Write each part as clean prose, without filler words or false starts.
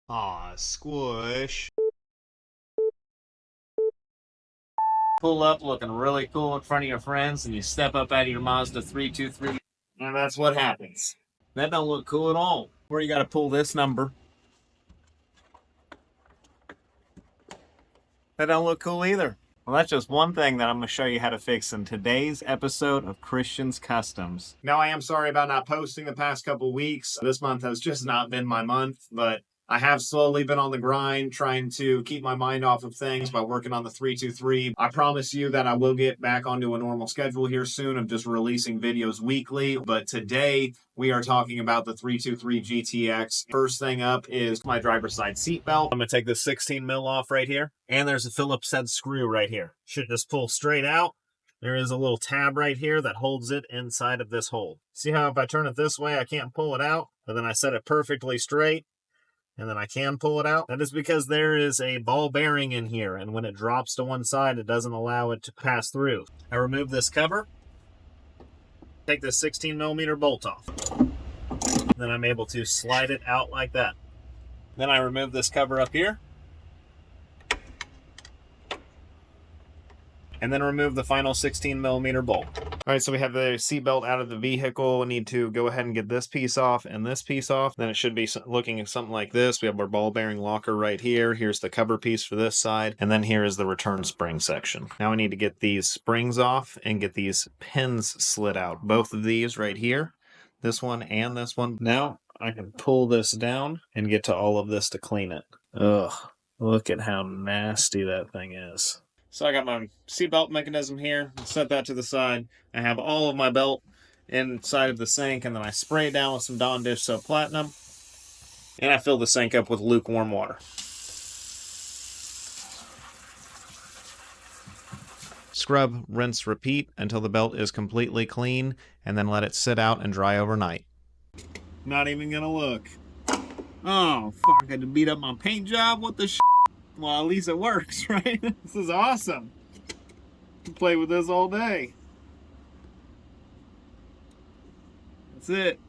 Aw, squish. Pull up looking really cool in front of your friends, and you step up out of your Mazda 323, and that's what happens. That don't look cool at all. Where you gotta pull this number. That don't look cool either. Well, that's just one thing that I'm going to show you how to fix in today's episode of Khrisstian's Customs. Now, I am sorry about not posting the past couple weeks. This month has just not been my month, but I have slowly been on the grind trying to keep my mind off of things by working on the 323. I promise you that I will get back onto a normal schedule here soon of just releasing videos weekly, but today we are talking about the 323 GTX. First thing up is my driver's side seat belt. I'm going to take this 16 mil off right here, and there's a Phillips head screw right here. Should just pull straight out. There is a little tab right here that holds it inside of this hole. See how if I turn it this way, I can't pull it out, but then I set it perfectly straight, and then I can pull it out. That is because there is a ball bearing in here, and when it drops to one side, it doesn't allow it to pass through. I remove this cover, take this 16 millimeter bolt off. Then I'm able to slide it out like that. Then I remove this cover up here, and then remove the final 16 millimeter bolt. All right, so we have the seatbelt out of the vehicle. We need to go ahead and get this piece off and this piece off. Then it should be looking something like this. We have our ball bearing locker right here. Here's the cover piece for this side. And then here is the return spring section. Now we need to get these springs off and get these pins slid out. Both of these right here, this one and this one. Now I can pull this down and get to all of this to clean it. Ugh, look at how nasty that thing is. So I got my seatbelt mechanism here, set that to the side. I have all of my belt inside of the sink, and then I spray it down with some Dawn Dish Soap Platinum, and I fill the sink up with lukewarm water. Scrub, rinse, repeat until the belt is completely clean, and then let it sit out and dry overnight. Not even gonna look. Oh, fuck, I had to beat up my paint job? What the Well, at least it works, right? This is awesome. I can play with this all day. That's it.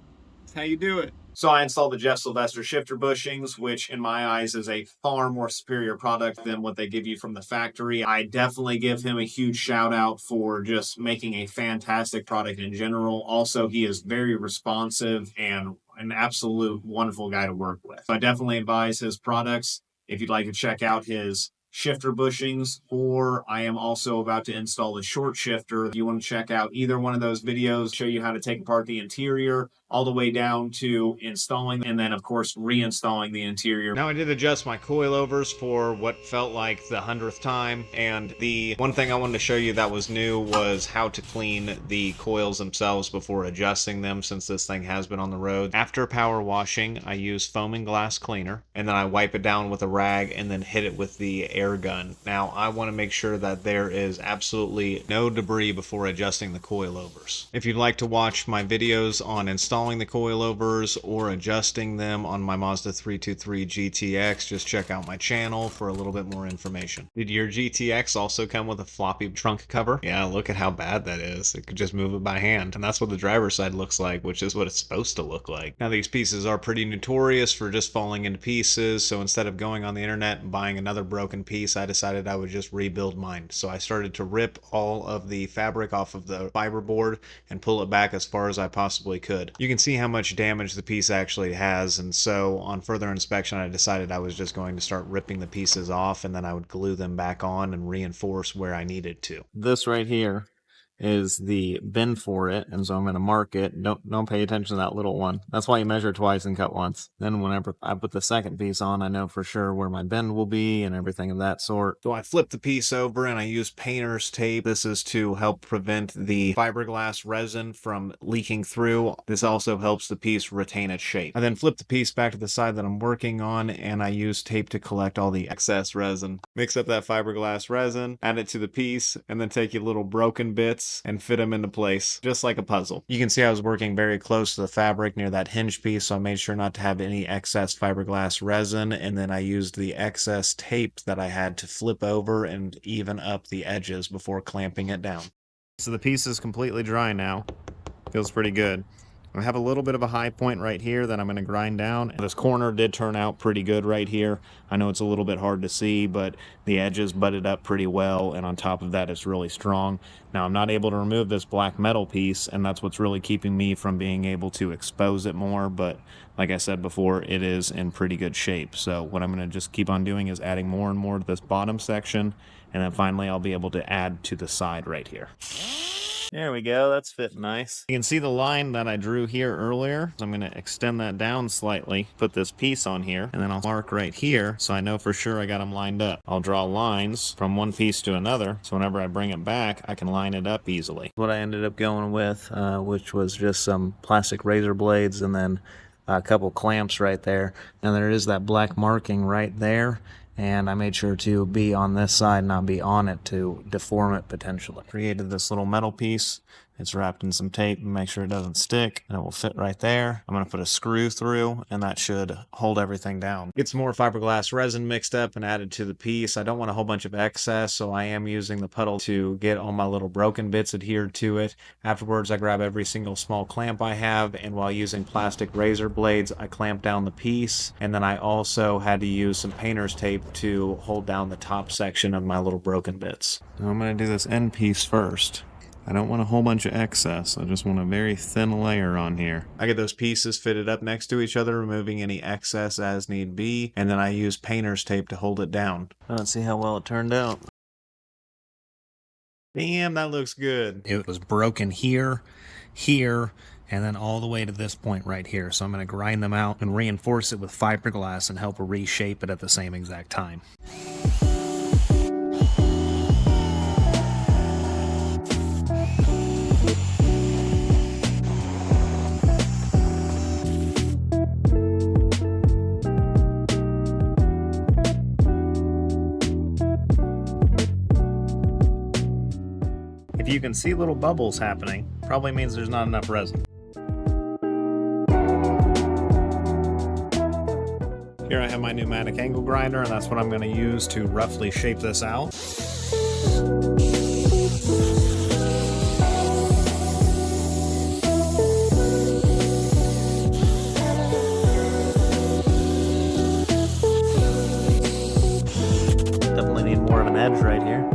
That's how you do it. So I installed the Jeff Sylvester shifter bushings, which in my eyes is a far more superior product than what they give you from the factory. I definitely give him a huge shout out for just making a fantastic product in general. Also, he is very responsive and an absolute wonderful guy to work with. I definitely advise his products if you'd like to check out his shifter bushings, or I am also about to install a short shifter. If you want to check out either one of those videos, show you how to take apart the interior all the way down to installing and then of course reinstalling the interior. Now I did adjust my coilovers for what felt like the 100th time, and the one thing I wanted to show you that was new was how to clean the coils themselves before adjusting them, since this thing has been on the road. After power washing, I use foaming glass cleaner, and then I wipe it down with a rag and then hit it with the air gun. Now I want to make sure that there is absolutely no debris before adjusting the coilovers. If you'd like to watch my videos on installing the coilovers or adjusting them on my Mazda 323 GTX, just check out my channel for a little bit more information. Did your GTX also come with a floppy trunk cover? Yeah, look at how bad that is. It could just move it by hand, and that's what the driver's side looks like, which is what it's supposed to look like. Now these pieces are pretty notorious for just falling into pieces, so instead of going on the internet and buying another broken piece, I decided I would just rebuild mine. So I started to rip all of the fabric off of the fiberboard and pull it back as far as I possibly could. You can see how much damage the piece actually has, and so on further inspection I decided I was just going to start ripping the pieces off, and then I would glue them back on and reinforce where I needed to. This right here is the bend for it, and so I'm going to mark it. Don't pay attention to that little one. That's why you measure twice and cut once. Then whenever I put the second piece on, I know for sure where my bend will be and everything of that sort. So I flip the piece over and I use painter's tape. This is to help prevent the fiberglass resin from leaking through. This also helps the piece retain its shape. I then flip the piece back to the side that I'm working on, and I use tape to collect all the excess resin. Mix up that fiberglass resin, add it to the piece, and then take your little broken bits and fit them into place, just like a puzzle. You can see I was working very close to the fabric near that hinge piece, so I made sure not to have any excess fiberglass resin, and then I used the excess tape that I had to flip over and even up the edges before clamping it down. So the piece is completely dry now. Feels pretty good. I have a little bit of a high point right here that I'm going to grind down. This corner did turn out pretty good right here. I know it's a little bit hard to see, but the edges butted up pretty well, and on top of that, it's really strong. Now, I'm not able to remove this black metal piece, and that's what's really keeping me from being able to expose it more, but like I said before, it is in pretty good shape. So what I'm going to just keep on doing is adding more and more to this bottom section, and then finally I'll be able to add to the side right here. There we go, that's fitting nice. You can see the line that I drew here earlier. So I'm gonna extend that down slightly, put this piece on here, and then I'll mark right here so I know for sure I got them lined up. I'll draw lines from one piece to another, so whenever I bring it back, I can line it up easily. What I ended up going with, which was just some plastic razor blades and then a couple clamps right there. Now there is that black marking right there, and I made sure to be on this side, not be on it, to deform it potentially. Created this little metal piece. It's wrapped in some tape and make sure it doesn't stick, and it will fit right there. I'm gonna put a screw through, and that should hold everything down. Get some more fiberglass resin mixed up and added to the piece. I don't want a whole bunch of excess, so I am using the puddle to get all my little broken bits adhered to it. Afterwards, I grab every single small clamp I have, and while using plastic razor blades, I clamp down the piece, and then I also had to use some painter's tape to hold down the top section of my little broken bits. Now I'm gonna do this end piece first. I don't want a whole bunch of excess. I just want a very thin layer on here. I get those pieces fitted up next to each other, removing any excess as need be, and then I use painter's tape to hold it down. Let's see how well it turned out. Damn, that looks good. It was broken here, here, and then all the way to this point right here. So I'm going to grind them out and reinforce it with fiberglass and help reshape it at the same exact time. If you can see little bubbles happening, probably means there's not enough resin. Here I have my pneumatic angle grinder, and that's what I'm going to use to roughly shape this out. Definitely need more of an edge right here.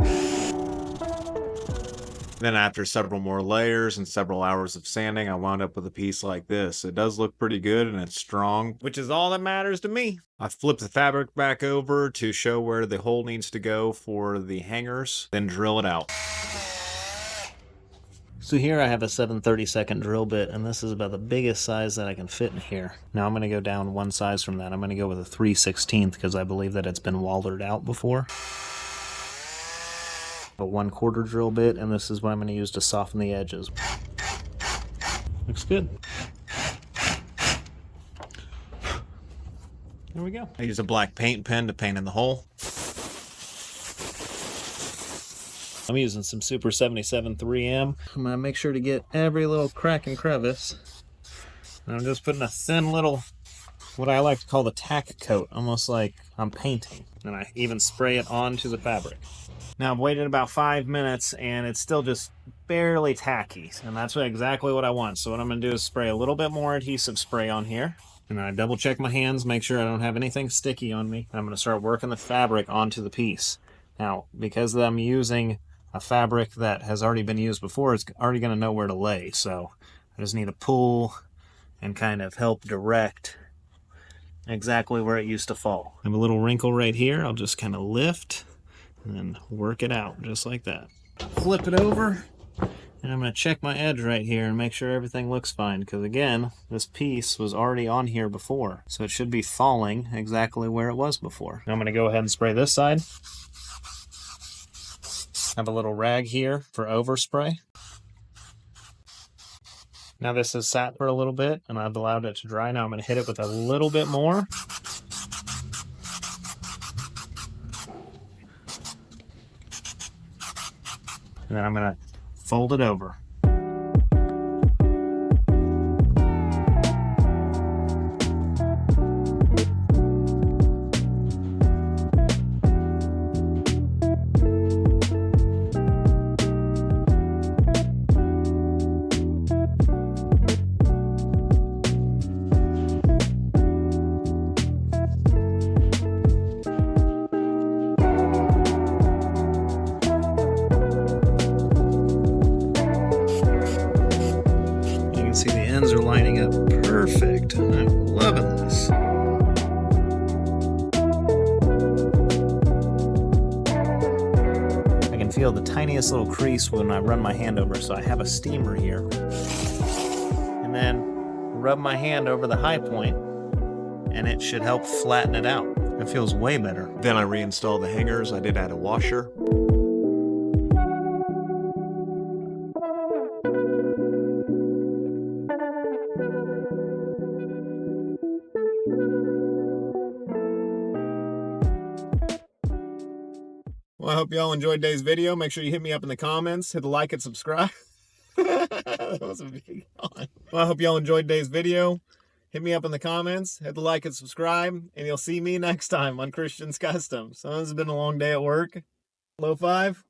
Then after several more layers and several hours of sanding, I wound up with a piece like this. It does look pretty good and it's strong, which is all that matters to me. I flipped the fabric back over to show where the hole needs to go for the hangers, then drill it out. So here I have a 7/32 drill bit, and this is about the biggest size that I can fit in here. Now I'm going to go down one size from that. I'm going to go with a 3/16 because I believe that it's been waldered out before. A 1/4 drill bit, and this is what I'm going to use to soften the edges. Looks good. There we go. I use a black paint pen to paint in the hole. I'm using some Super 77 3M. I'm going to make sure to get every little crack and crevice. And I'm just putting a thin little, what I like to call the tack coat, almost like I'm painting. And I even spray it onto the fabric. Now I've waited about 5 minutes and it's still just barely tacky, and that's exactly what I want. So what I'm going to do is spray a little bit more adhesive spray on here, and then I double check my hands, make sure I don't have anything sticky on me. I'm going to start working the fabric onto the piece. Now, because I'm using a fabric that has already been used before, it's already going to know where to lay, so I just need to pull and kind of help direct exactly where it used to fall. I have a little wrinkle right here. I'll just kind of lift and then work it out just like that. Flip it over, and I'm going to check my edge right here and make sure everything looks fine, because again, this piece was already on here before, so it should be falling exactly where it was before. Now I'm going to go ahead and spray this side. I have a little rag here for overspray. Now this has sat for a little bit and I've allowed it to dry. Now I'm going to hit it with a little bit more. And then I'm going to fold it over. ends are lining up perfect. I'm loving this. I can feel the tiniest little crease when I run my hand over, so I have a steamer here. And then rub my hand over the high point, and it should help flatten it out. It feels way better. Then I reinstalled the hangers. I did add a washer. Well, I hope y'all enjoyed today's video. Make sure you hit me up in the comments. Hit the like and subscribe. That was a big yawn. Well, I hope y'all enjoyed today's video. Hit me up in the comments. Hit the like and subscribe. And you'll see me next time on Khrisstian's Custom. So it's been a long day at work. Low five.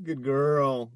Good girl.